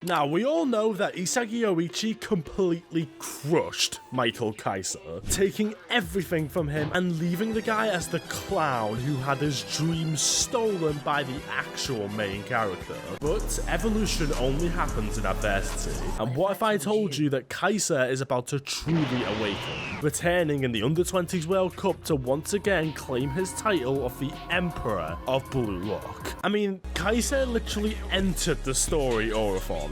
Now, we all know that Isagi Yoichi completely crushed Michael Kaiser, taking everything from him and leaving the guy as the clown who had his dreams stolen by the actual main character. But evolution only happens in adversity, and what if I told you that Kaiser is about to truly awaken, returning in the Under-20s World Cup to once again claim his title of the Emperor of Blue Lock? I mean, Kaiser literally entered the story aura forming.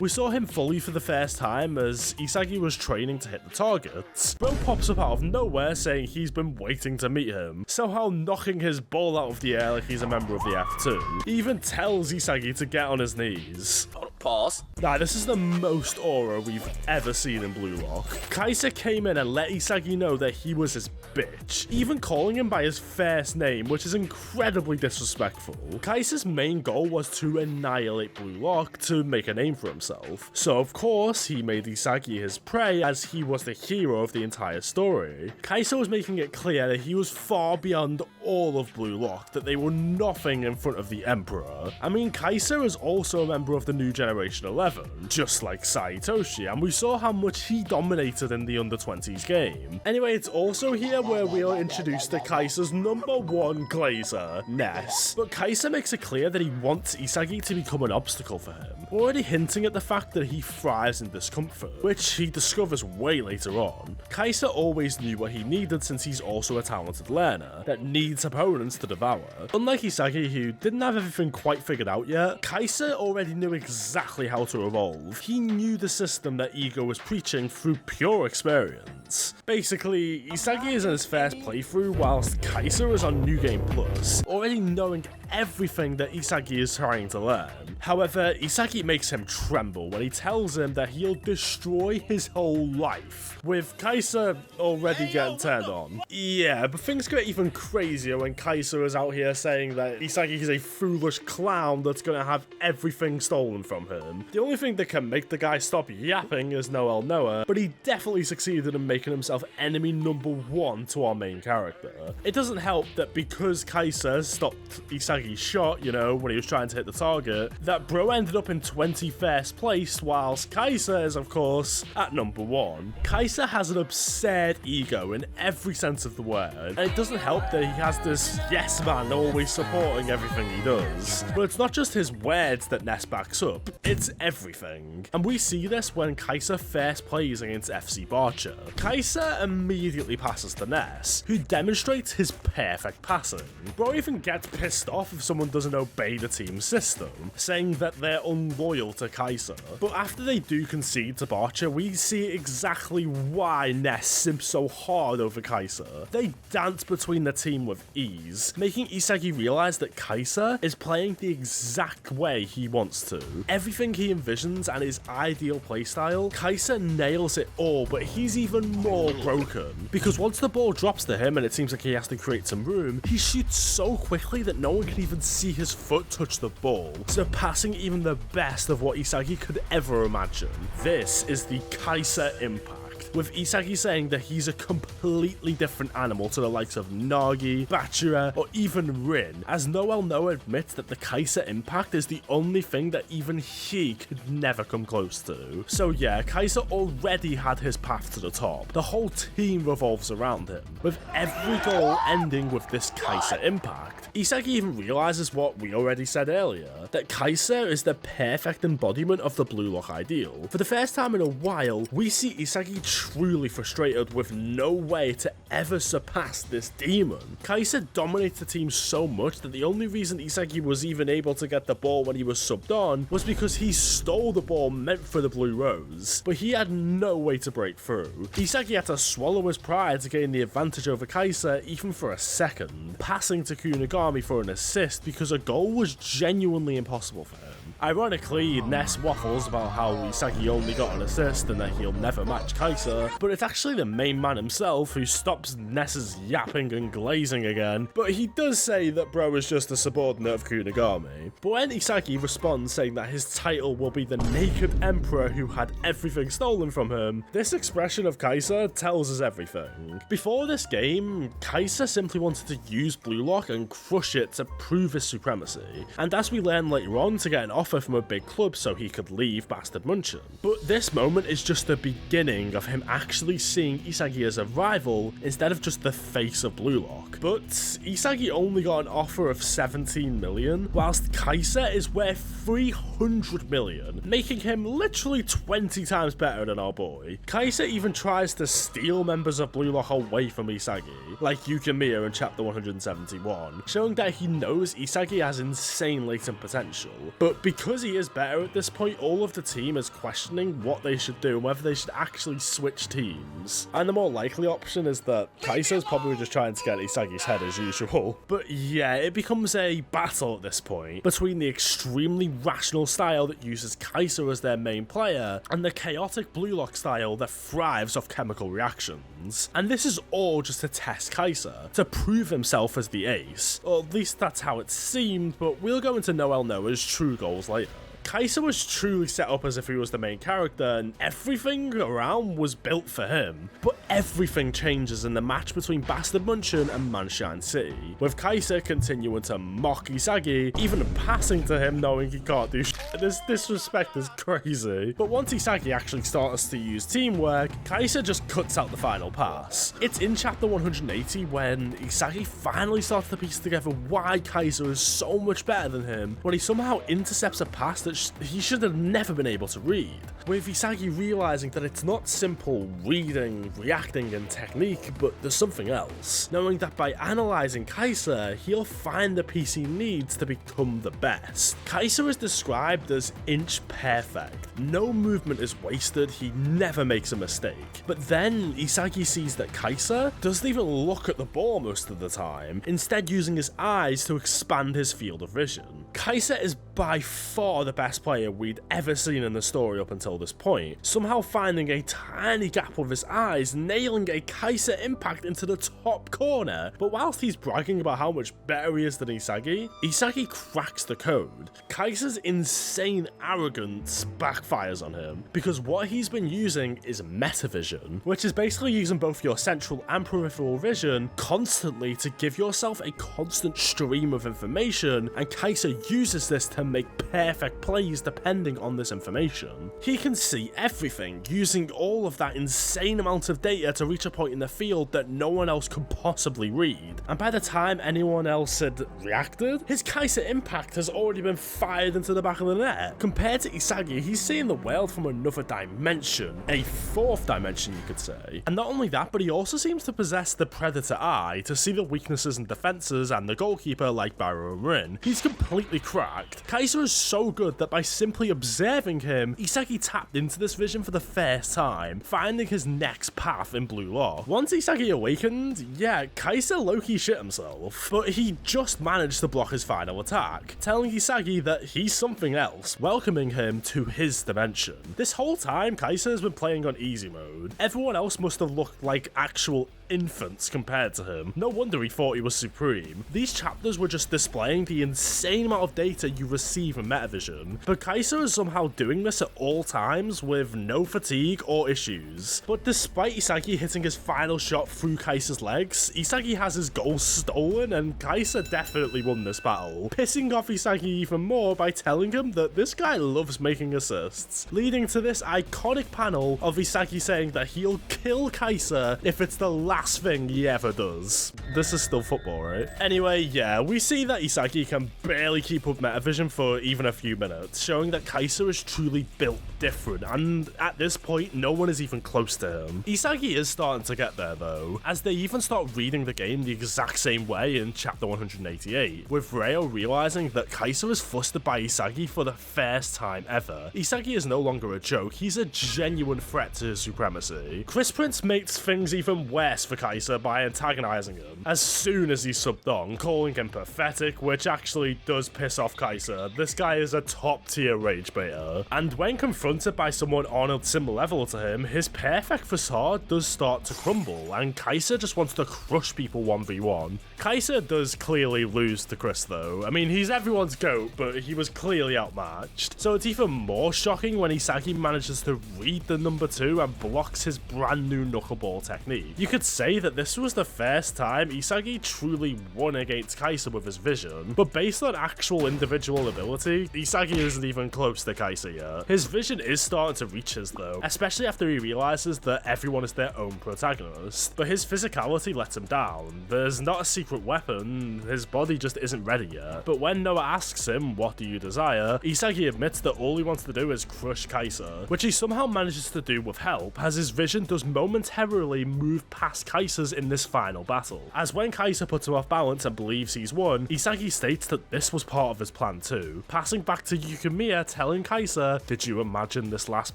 We saw him fully for the first time as Isagi was training to hit the targets. Bro pops up out of nowhere saying he's been waiting to meet him, somehow knocking his ball out of the air like he's a member of the F2. He even tells Isagi to get on his knees. Pause. Nah, this is the most aura we've ever seen in Blue Lock. Kaiser came in and let Isagi know that he was his bitch, even calling him by his first name, which is incredibly disrespectful. Kaiser's main goal was to annihilate Blue Lock to make a name for himself, so of course he made Isagi his prey as he was the hero of the entire story. Kaiser was making it clear that he was far beyond all of Blue Lock, that they were nothing in front of the Emperor. I mean, Kaiser is also a member of the new Generation 11, just like Saitoshi, and we saw how much he dominated in the Under-20s game. Anyway, it's also here where we are introduced to Kaiser's #1 glazer, Ness. But Kaiser makes it clear that he wants Isagi to become an obstacle for him, already hinting at the fact that he thrives in discomfort, which he discovers way later on. Kaiser always knew what he needed since he's also a talented learner that needs opponents to devour. Unlike Isagi, who didn't have everything quite figured out yet, Kaiser already knew exactly how to evolve. He knew the system that Ego was preaching through pure experience. Basically, Isagi is in his first playthrough whilst Kaiser is on New Game Plus, already knowing everything that Isagi is trying to learn. However, Isagi makes him tremble when he tells him that he'll destroy his whole life, with Kaiser already getting turned on. Yeah, but things get even crazier when Kaiser is out here saying that Isagi is a foolish clown that's gonna have everything stolen from him. The only thing that can make the guy stop yapping is Noel Noah, but he definitely succeeded in making himself enemy #1 to our main character. It doesn't help that because Kaiser stopped Isagi's shot, you know, when he was trying to hit the target, that bro ended up in 21st place, whilst Kaiser is, of course, at #1. Kaiser has an absurd ego in every sense of the word, and it doesn't help that he has this yes man always supporting everything he does. But it's not just his words that Ness backs up, it's everything. And we see this when Kaiser first plays against FC Barcher. Kaiser immediately passes to Ness, who demonstrates his perfect passing. Bro even gets pissed off if someone doesn't obey the team's system, saying that they're unloyal to Kaiser. But after they do concede to Barcher, we see exactly why Ness simps so hard over Kaiser. They dance between the team with ease, making Isagi realize that Kaiser is playing the exact way he wants to. Everything he envisions and his ideal playstyle, Kaiser nails it all, but he's even more broken, because once the ball drops to him and it seems like he has to create some room, he shoots so quickly that no one can even see his foot touch the ball, surpassing even the best of what Isagi could ever imagine. This is the Kaiser Impact, with Isagi saying that he's a completely different animal to the likes of Nagi, Bachira, or even Rin, as Noel Noah admits that the Kaiser Impact is the only thing that even he could never come close to. So yeah, Kaiser already had his path to the top. The whole team revolves around him, with every goal ending with this Kaiser Impact. Isagi even realizes what we already said earlier, that Kaiser is the perfect embodiment of the Blue Lock ideal. For the first time in a while, we see Isagi truly frustrated with no way to ever surpass this demon. Kaiser dominates the team so much that the only reason Isagi was even able to get the ball when he was subbed on was because he stole the ball meant for the Blue Rose, but he had no way to break through. Isagi had to swallow his pride to gain the advantage over Kaiser even for a second, passing to Kunigami for an assist because a goal was genuinely impossible for him. Ironically, Ness waffles about how Isagi only got an assist and that he'll never match Kaiser, Kaiser, but it's actually the main man himself who stops Ness's yapping and glazing again, but he does say that bro is just a subordinate of Kunigami. But when Isagi responds saying that his title will be the naked emperor who had everything stolen from him, this expression of Kaiser tells us everything. Before this game, Kaiser simply wanted to use Blue Lock and crush it to prove his supremacy, and as we learn later on, to get an offer from a big club so he could leave Bastard Munchen. But this moment is just the beginning of him actually seeing Isagi as a rival instead of just the face of Blue Lock. But Isagi only got an offer of 17 million, whilst Kaiser is worth 300 million, making him literally 20 times better than our boy. Kaiser even tries to steal members of Blue Lock away from Isagi, like Yukimiya in chapter 171, showing that he knows Isagi has insane latent potential. But because he is better at this point, all of the team is questioning what they should do and whether they should actually switch teams. And the more likely option is that Kaiser's probably just trying to get Isagi's head as usual. But yeah, it becomes a battle at this point between the extremely rational style that uses Kaiser as their main player and the chaotic Blue Lock style that thrives off chemical reactions. And this is all just to test Kaiser, to prove himself as the ace. Or at least that's how it seemed, but we'll go into Noel Noah's true goals later. Kaiser was truly set up as if he was the main character, and everything around was built for him. But everything changes in the match between Bastard Munchen and Manshine City, with Kaiser continuing to mock Isagi, even passing to him knowing he can't do shit. This disrespect is crazy. But once Isagi actually starts to use teamwork, Kaiser just cuts out the final pass. It's in chapter 180 when Isagi finally starts to piece together why Kaiser is so much better than him, when he somehow intercepts a pass that he should have never been able to read, with Isagi realizing that it's not simple reading, reacting, and technique, but there's something else, knowing that by analyzing Kaiser, he'll find the piece he needs to become the best. Kaiser is described as inch perfect. No movement is wasted, he never makes a mistake. But then Isagi sees that Kaiser doesn't even look at the ball most of the time, instead using his eyes to expand his field of vision. Kaiser is by far the best player we'd ever seen in the story up until this point, somehow finding a tiny gap with his eyes, nailing a Kaiser impact into the top corner. But whilst he's bragging about how much better he is than Isagi, Isagi cracks the code. Kaiser's insane arrogance backfires on him, because what he's been using is metavision, which is basically using both your central and peripheral vision constantly to give yourself a constant stream of information, and Kaiser uses this to make perfect plays depending on this information. He can see everything, using all of that insane amount of data to reach a point in the field that no one else could possibly read. And by the time anyone else had reacted, his Kaiser impact has already been fired into the back of the net. Compared to Isagi, he's seeing the world from another dimension, a fourth dimension you could say. And not only that, but he also seems to possess the Predator Eye to see the weaknesses and defenses and the goalkeeper like Barrow and Rin. He's completely cracked. Kaiser is so good that by simply observing him, Isagi tapped into this vision for the first time, finding his next path in Blue Lock. Once Isagi awakened, yeah, Kaiser low-key shit himself, but he just managed to block his final attack, telling Isagi that he's something else, welcoming him to his dimension. This whole time, Kaiser has been playing on easy mode. Everyone else must have looked like actual infants compared to him. No wonder he thought he was supreme. These chapters were just displaying the insane amount of data you receive in Metavision, but Kaiser is somehow doing this at all times with no fatigue or issues. But despite Isagi hitting his final shot through Kaiser's legs, Isagi has his goal stolen, and Kaiser definitely won this battle, pissing off Isagi even more by telling him that this guy loves making assists, leading to this iconic panel of Isagi saying that he'll kill Kaiser if it's the last thing he ever does. This is still football, right? Anyway, yeah, we see that Isagi can barely keep up Metavision for even a few minutes, showing that Kaiser is truly built different, and at this point, no one is even close to him. Isagi is starting to get there though, as they even start reading the game the exact same way in chapter 188, with Reo realizing that Kaiser is flustered by Isagi for the first time ever. Isagi is no longer a joke, he's a genuine threat to his supremacy. Chris Prince makes things even worse for Kaiser by antagonizing him as soon as he's subbed on, calling him pathetic, which actually does piss off Kaiser. This guy is a top tier rage baiter. And when confronted by someone on a similar level to him, his perfect facade does start to crumble, and Kaiser just wants to crush people 1v1. Kaiser does clearly lose to Chris though. I mean, he's everyone's GOAT, but he was clearly outmatched. So it's even more shocking when Isagi manages to read the number 2 and blocks his brand new knuckleball technique. You could say that this was the first time Isagi truly won against Kaiser with his vision, but based on actual individual ability, Isagi isn't even close to Kaiser yet. His vision is starting to reach his though, especially after he realizes that everyone is their own protagonist, but his physicality lets him down. There's not a secret weapon, his body just isn't ready yet. But when Noah asks him, what do you desire, Isagi admits that all he wants to do is crush Kaiser, which he somehow manages to do with help, as his vision does momentarily move past Kaiser's in this final battle. As when Kaiser puts him off balance and believes he's won, Isagi states that this was part of his plan too, passing back to Yukimiya telling Kaiser, did you imagine this last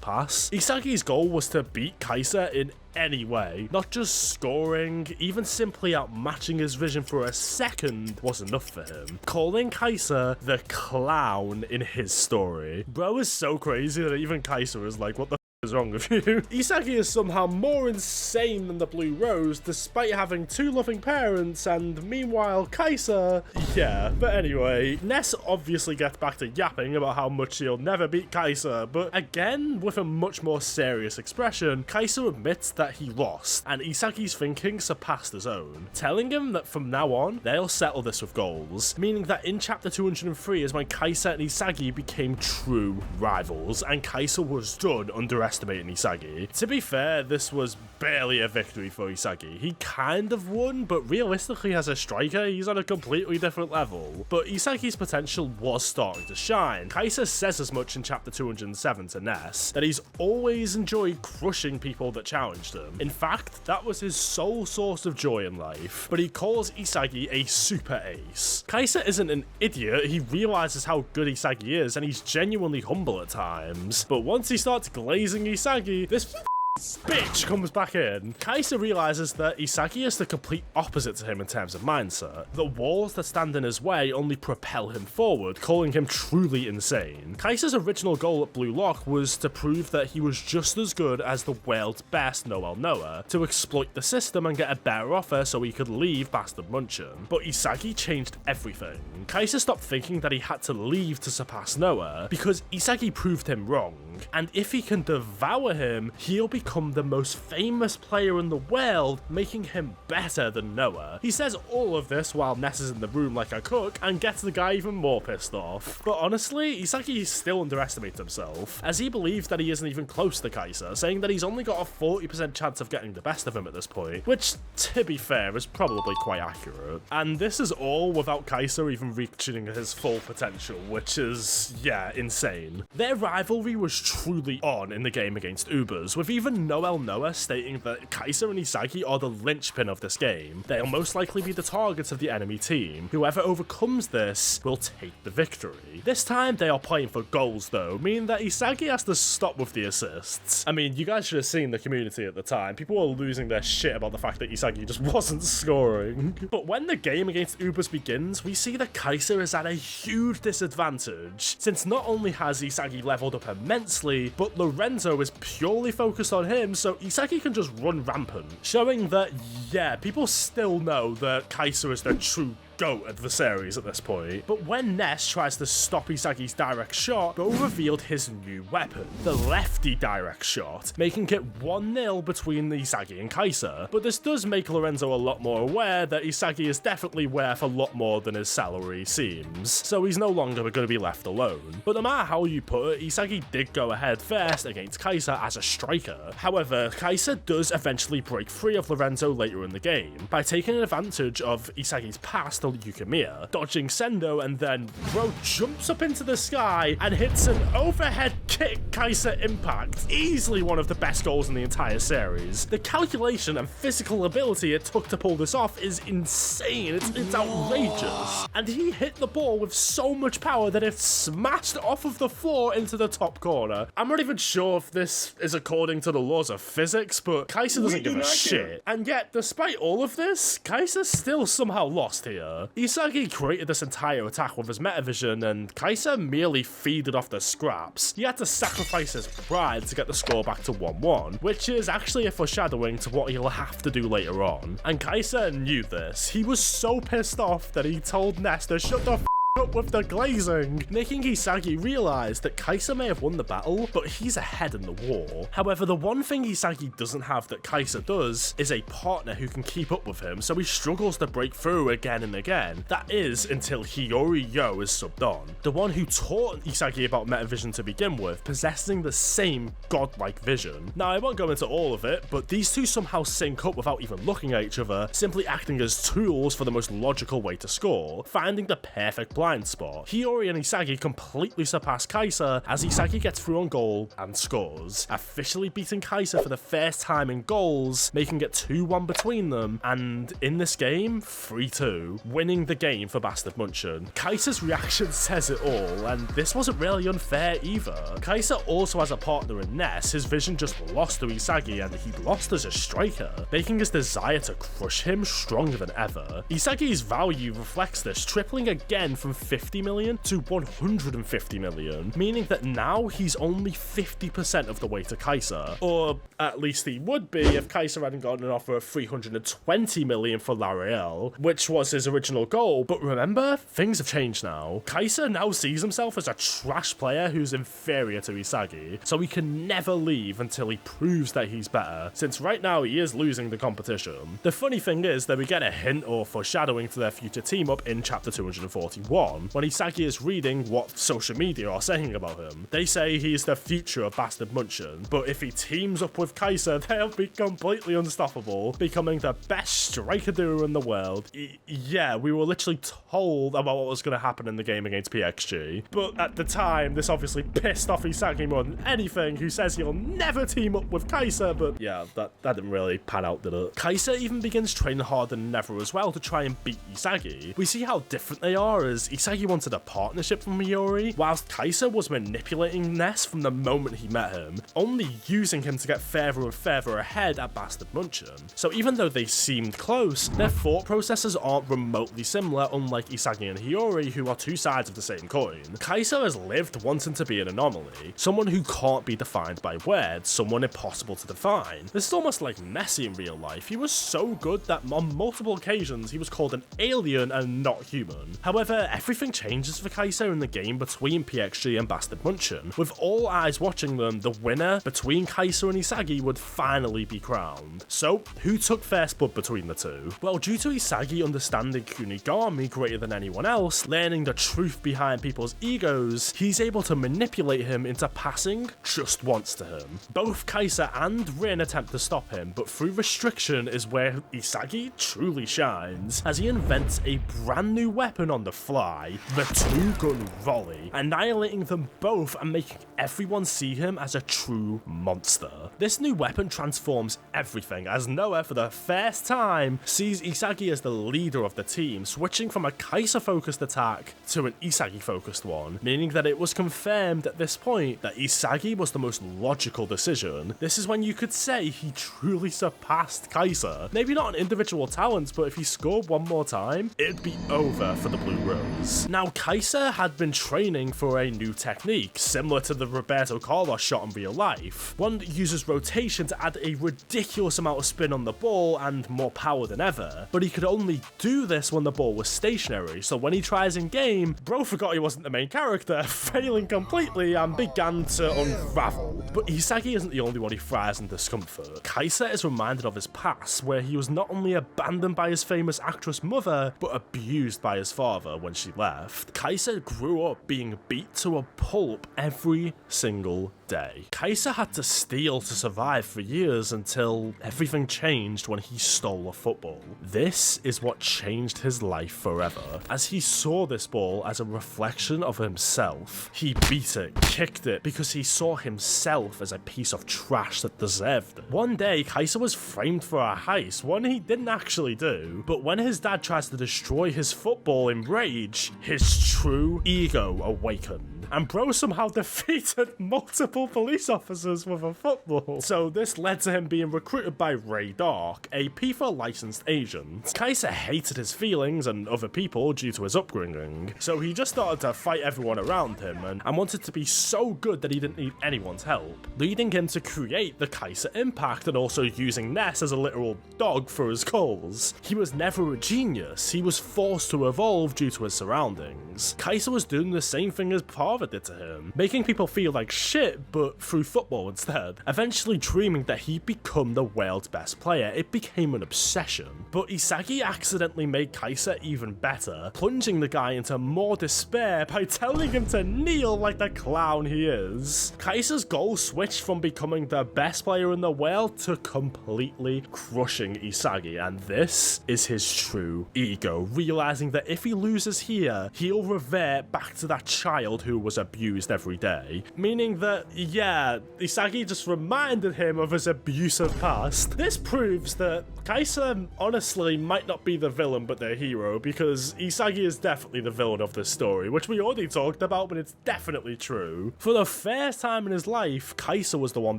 pass? Isagi's goal was to beat Kaiser in any way, not just scoring. Even simply outmatching his vision for a second was enough for him, calling Kaiser the clown in his story. Bro is so crazy that even Kaiser is like, what the is wrong with you? Isagi is somehow more insane than the Blue Rose, despite having 2 loving parents, and meanwhile Kaiser, yeah. But anyway, Ness obviously gets back to yapping about how much he'll never beat Kaiser, but again, with a much more serious expression, Kaiser admits that he lost, and Isagi's thinking surpassed his own, telling him that from now on, they'll settle this with goals, meaning that in chapter 203 is when Kaiser and Isagi became true rivals, and Kaiser was done underestimating Isagi. To be fair, this was barely a victory for Isagi. He kind of won, but realistically as a striker, he's on a completely different level. But Isagi's potential was starting to shine. Kaiser says as much in chapter 207 to Ness, that he's always enjoyed crushing people that challenged him. In fact, that was his sole source of joy in life. But he calls Isagi a super ace. Kaiser isn't an idiot, he realizes how good Isagi is, and he's genuinely humble at times. But once he starts glazing Isagi, this bitch comes back in. Kaiser realizes that Isagi is the complete opposite to him in terms of mindset. The walls that stand in his way only propel him forward, calling him truly insane. Kaiser's original goal at Blue Lock was to prove that he was just as good as the world's best Noah, to exploit the system and get a better offer so he could leave Bastard Munchen. But Isagi changed everything. Kaiser stopped thinking that he had to leave to surpass Noah, because Isagi proved him wrong, and if he can devour him, he'll become the most famous player in the world, making him better than Noah. He says all of this while Ness is in the room like a cook, and gets the guy even more pissed off. But honestly, Isagi still underestimates himself, as he believes that he isn't even close to Kaiser, saying that he's only got a 40% chance of getting the best of him at this point, which, to be fair, is probably quite accurate. And this is all without Kaiser even reaching his full potential, which is, yeah, insane. Their rivalry was truly on in the game against Ubers, with even Noah stating that Kaiser and Isagi are the linchpin of this game. They'll most likely be the targets of the enemy team. Whoever overcomes this will take the victory. This time they are playing for goals though, meaning that Isagi has to stop with the assists. I mean, you guys should have seen the community at the time. People were losing their shit about the fact that Isagi just wasn't scoring. But when the game against Ubers begins, we see that Kaiser is at a huge disadvantage, since not only has Isagi leveled up immensely, but Lorenzo is purely focused on him, so Isagi can just run rampant, showing that, yeah, people still know that Kaiser is the true GOAT adversaries at this point. But when Ness tries to stop Isagi's direct shot, Bo revealed his new weapon, the lefty direct shot, making it 1-0 between Isagi and Kaiser. But this does make Lorenzo a lot more aware that Isagi is definitely worth a lot more than his salary seems, so he's no longer going to be left alone. But no matter how you put it, Isagi did go ahead first against Kaiser as a striker. However, Kaiser does eventually break free of Lorenzo later in the game, by taking advantage of Isagi's pass to projectile Yukimiya, dodging Sendo, and then bro jumps up into the sky and hits an overhead kick Kaiser Impact. Easily one of the best goals in the entire series. The calculation and physical ability it took to pull this off is insane. It's outrageous. And he hit the ball with so much power that it smashed off of the floor into the top corner. I'm not even sure if this is according to the laws of physics, but Kaiser doesn't give a shit. And yet, despite all of this, Kaiser still somehow lost here. Isagi created this entire attack with his Metavision, and Kaiser merely feeded off the scraps. He had to sacrifice his pride to get the score back to 1-1, which is actually a foreshadowing to what he'll have to do later on. And Kaiser knew this. He was so pissed off that he told Ness to shut the up with the glazing, making Isagi realize that Kaiser may have won the battle, but he's ahead in the war. However, the one thing Isagi doesn't have that Kaiser does is a partner who can keep up with him, so he struggles to break through again and again. That is until Hiyori Yo is subbed on, the one who taught Isagi about Metavision to begin with, possessing the same godlike vision. Now, I won't go into all of it, but these two somehow sync up without even looking at each other, simply acting as tools for the most logical way to score, finding the perfect blind spot. Hiyori and Isagi completely surpass Kaiser as Isagi gets through on goal and scores, officially beating Kaiser for the first time in goals, making it 2-1 between them, and in this game, 3-2, winning the game for Bastard Munchen. Kaiser's reaction says it all, and this wasn't really unfair either. Kaiser also has a partner in Ness. His vision just lost to Isagi, and he lost as a striker, making his desire to crush him stronger than ever. Isagi's value reflects this, tripling again from 50 million to 150 million, meaning that now he's only 50% of the way to Kaiser, or at least he would be if Kaiser hadn't gotten an offer of 320 million for L'Oreal, which was his original goal. But remember, things have changed now. Kaiser now sees himself as a trash player who's inferior to Isagi, so he can never leave until he proves that he's better, since right now he is losing the competition. The funny thing is that we get a hint or foreshadowing to their future team up in chapter 241, when Isagi is reading what social media are saying about him. They say he's the future of Bastard Munchen, but if he teams up with Kaiser, they'll be completely unstoppable, becoming the best striker duo in the world. Yeah, we were literally told about what was going to happen in the game against PXG, but at the time, this obviously pissed off Isagi more than anything, who says he'll never team up with Kaiser, but yeah, that didn't really pan out, did it? Kaiser even begins training harder than ever as well to try and beat Isagi. We see how different they are, as Isagi wanted a partnership from Hiyori, whilst Kaiser was manipulating Ness from the moment he met him, only using him to get further and further ahead at Bastard Munchen. So even though they seemed close, their thought processes aren't remotely similar, unlike Isagi and Hiyori, who are two sides of the same coin. Kaiser has lived wanting to be an anomaly, someone who can't be defined by words, someone impossible to define. This is almost like Nessie in real life. He was so good that on multiple occasions he was called an alien and not human. However, everything changes for Kaiser in the game between PXG and Bastard Munchen. With all eyes watching them, the winner between Kaiser and Isagi would finally be crowned. So, who took first blood between the two? Well, due to Isagi understanding Kunigami greater than anyone else, learning the truth behind people's egos, he's able to manipulate him into passing just once to him. Both Kaiser and Rin attempt to stop him, but through restriction is where Isagi truly shines, as he invents a brand new weapon on the fly, the two-gun volley, annihilating them both and making everyone see him as a true monster. This new weapon transforms everything, as Noah, for the first time, sees Isagi as the leader of the team, switching from a Kaiser-focused attack to an Isagi-focused one, meaning that it was confirmed at this point that Isagi was the most logical decision. This is when you could say he truly surpassed Kaiser. Maybe not on individual talents, but if he scored one more time, it'd be over for the Blue Rose. Now, Kaiser had been training for a new technique, similar to the Roberto Carlos shot in real life. One that uses rotation to add a ridiculous amount of spin on the ball and more power than ever, but he could only do this when the ball was stationary, so when he tries in game, bro forgot he wasn't the main character, failing completely and began to unravel. But Isagi isn't the only one who thrives in discomfort. Kaiser is reminded of his past, where he was not only abandoned by his famous actress mother, but abused by his father when she left. Kaiser grew up being beat to a pulp every single day. Kaiser had to steal to survive for years until everything changed when he stole a football. This is what changed his life forever, as he saw this ball as a reflection of himself. He beat it, kicked it, because he saw himself as a piece of trash that deserved it. One day, Kaiser was framed for a heist, one he didn't actually do, but when his dad tries to destroy his football in rage, his true ego awakened. And bro somehow defeated multiple police officers with a football. So this led to him being recruited by Ray Dark, a FIFA licensed agent. Kaiser hated his feelings and other people due to his upbringing, so he just started to fight everyone around him and wanted to be so good that he didn't need anyone's help, leading him to create the Kaiser Impact and also using Ness as a literal dog for his goals. He was never a genius, he was forced to evolve due to his surroundings. Kaiser was doing the same thing his father did to him, making people feel like shit but through football instead. Eventually dreaming that he'd become the world's best player, it became an obsession. But Isagi accidentally made Kaiser even better, plunging the guy into more despair by telling him to kneel like the clown he is. Kaiser's goal switched from becoming the best player in the world to completely crushing Isagi, and this is his true ego, realizing that if he loses here, he'll revert back to that child who was abused every day. Meaning that, yeah, Isagi just reminded him of his abusive past. This proves that Kaiser honestly might not be the villain but the hero, because Isagi is definitely the villain of this story, which we already talked about, but it's definitely true. For the first time in his life, Kaiser was the one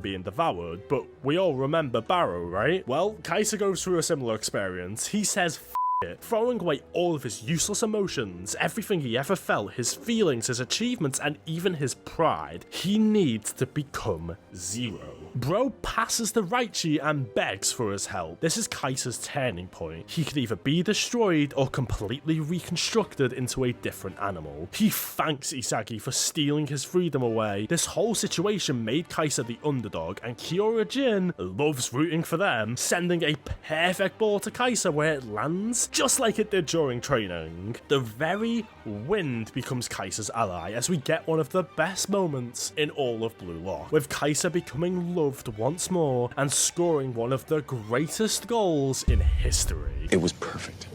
being devoured, but we all remember Barrow, right? Well, Kaiser goes through a similar experience. He says it, throwing away all of his useless emotions, everything he ever felt, his feelings, his achievements, and even his pride. He needs to become zero. Bro passes the Raichi and begs for his help. This is Kaiser's turning point. He could either be destroyed or completely reconstructed into a different animal. He thanks Isagi for stealing his freedom away. This whole situation made Kaiser the underdog, and Kiora Jin loves rooting for them, sending a perfect ball to Kaiser where it lands, just like it did during training. The very wind becomes Kaiser's ally as we get one of the best moments in all of Blue Lock, with Kaiser becoming loved once more and scoring one of the greatest goals in history. It was perfect.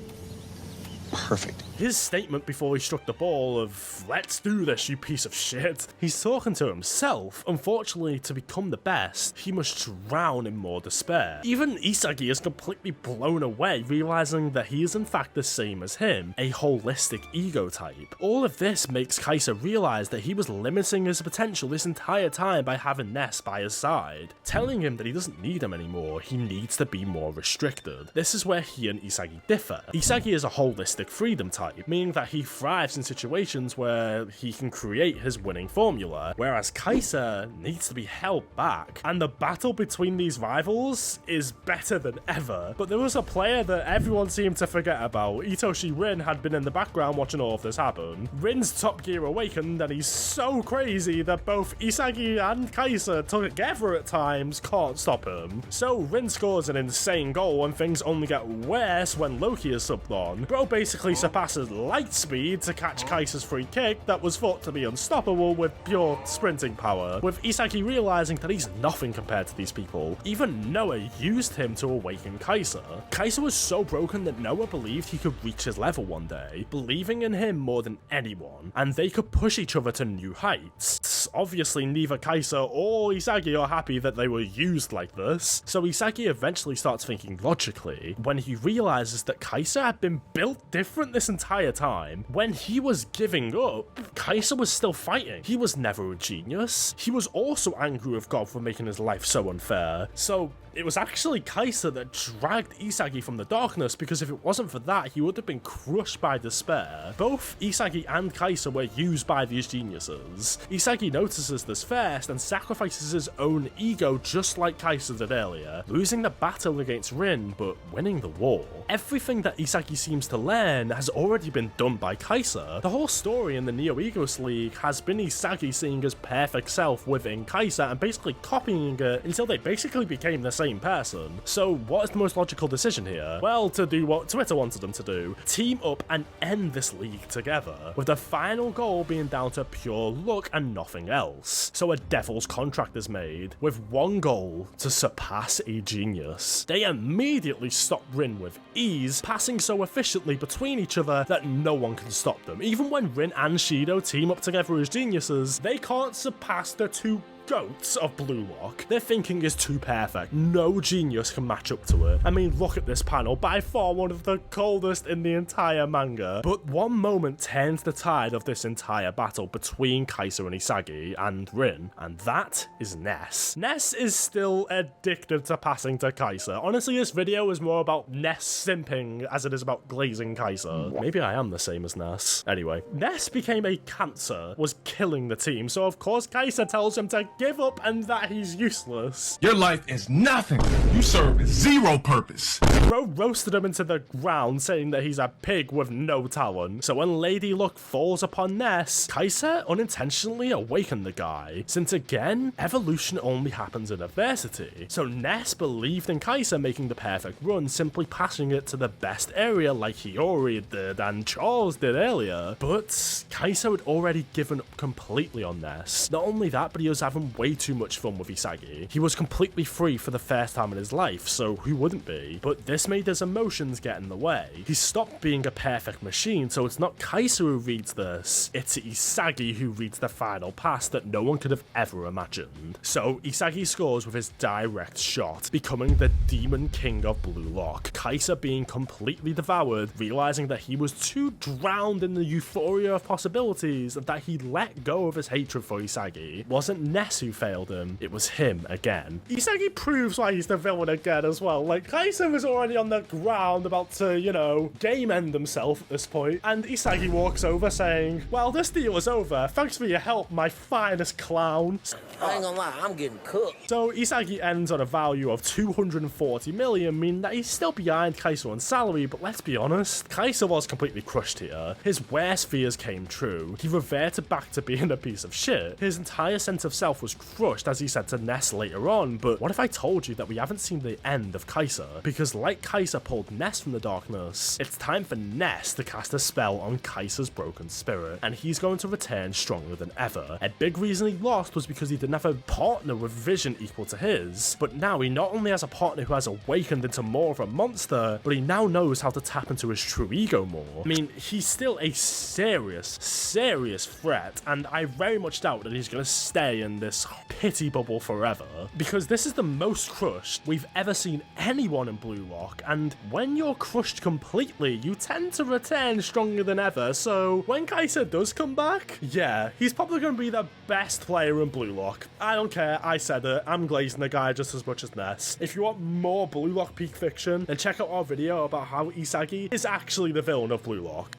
Perfect. His statement before he struck the ball of, "Let's do this, you piece of shit." He's talking to himself. Unfortunately, to become the best, he must drown in more despair. Even Isagi is completely blown away, realizing that he is in fact the same as him, a holistic ego type. All of this makes Kaiser realize that he was limiting his potential this entire time by having Ness by his side, telling him that he doesn't need him anymore, he needs to be more restricted. This is where he and Isagi differ. Isagi is a holistic freedom type, meaning that he thrives in situations where he can create his winning formula, whereas Kaiser needs to be held back. And the battle between these rivals is better than ever. But there was a player that everyone seemed to forget about. Itoshi Rin had been in the background watching all of this happen. Rin's top gear awakened, and he's so crazy that both Isagi and Kaiser together at times can't stop him. So Rin scores an insane goal, and things only get worse when Loki is subbed on. Bro basically surpasses light speed to catch Kaiser's free kick that was thought to be unstoppable with pure sprinting power, with Isagi realizing that he's nothing compared to these people. Even Noah used him to awaken Kaiser. Kaiser was so broken that Noah believed he could reach his level one day, believing in him more than anyone, and they could push each other to new heights. Obviously, neither Kaiser or Isagi are happy that they were used like this, so Isagi eventually starts thinking logically when he realizes that Kaiser had been built different this entire time. When he was giving up, Kaiser was still fighting. He was never a genius. He was also angry with God for making his life so unfair. So it was actually Kaiser that dragged Isagi from the darkness, because if it wasn't for that, he would have been crushed by despair. Both Isagi and Kaiser were used by these geniuses. Isagi notices this first and sacrifices his own ego just like Kaiser did earlier, losing the battle against Rin but winning the war. Everything that Isagi seems to learn has already already been done by Kaiser. The whole story in the Neo Egos League has been Isagi seeing his perfect self within Kaiser and basically copying it until they basically became the same person. So what is the most logical decision here? Well, to do what Twitter wanted them to do. Team up and end this league together, with the final goal being down to pure luck and nothing else. So a devil's contract is made, with one goal: to surpass a genius. They immediately stop Rin with ease, passing so efficiently between each other that no one can stop them. Even when Rin and Shido team up together as geniuses, they can't surpass the two goats of Blue Lock. Their thinking is too perfect. No genius can match up to it. I mean, look at this panel, by far one of the coldest in the entire manga. But one moment turns the tide of this entire battle between Kaiser and Isagi and Rin, and that is Ness. Ness is still addicted to passing to Kaiser. Honestly, this video is more about Ness simping as it is about glazing Kaiser. Maybe I am the same as Ness. Anyway, Ness became a cancer, was killing the team, so of course Kaiser tells him to give up and that he's useless. Your life is nothing. You serve zero purpose. Bro roasted him into the ground, saying that he's a pig with no talent. So when Lady Luck falls upon Ness, Kaiser unintentionally awakened the guy, since again, evolution only happens in adversity. So Ness believed in Kaiser making the perfect run, simply passing it to the best area like Hiyori did and Charles did earlier. But Kaiser had already given up completely on Ness. Not only that, but he was having way too much fun with Isagi. He was completely free for the first time in his life, so who wouldn't be? But this made his emotions get in the way. He stopped being a perfect machine, so it's not Kaiser who reads this, it's Isagi who reads the final pass that no one could have ever imagined. So Isagi scores with his direct shot, becoming the Demon King of Blue Lock. Kaiser being completely devoured, realizing that he was too drowned in the euphoria of possibilities and that he let go of his hatred for Isagi. Wasn't Ness who failed him, it was him again. Isagi proves why he's the villain again as well. Like, Kaiser was already on the ground about to, you know, game end himself at this point, and Isagi walks over saying, well, this deal is over. Thanks for your help, my finest clown. I ain't gonna lie, I'm getting cooked. So Isagi ends on a value of 240 million, meaning that he's still behind Kaiser on salary, but let's be honest, Kaiser was completely crushed here. His worst fears came true. He reverted back to being a piece of shit. His entire sense of self was crushed, as he said to Ness later on. But what if I told you that we haven't seen the end of Kaiser? Because like Kaiser pulled Ness from the darkness, it's time for Ness to cast a spell on Kaiser's broken spirit, and he's going to return stronger than ever. A big reason he lost was because he didn't have a partner with vision equal to his, but now he not only has a partner who has awakened into more of a monster, but he now knows how to tap into his true ego more. I mean, he's still a serious threat, and I very much doubt that he's going to stay in this pity bubble forever, because this is the most crushed we've ever seen anyone in Blue Lock, and when you're crushed completely, you tend to return stronger than ever. So when Kaiser does come back, yeah, he's probably going to be the best player in Blue Lock. I don't care, I said it, I'm glazing the guy just as much as Ness. If you want more Blue Lock peak fiction, then check out our video about how Isagi is actually the villain of Blue Lock.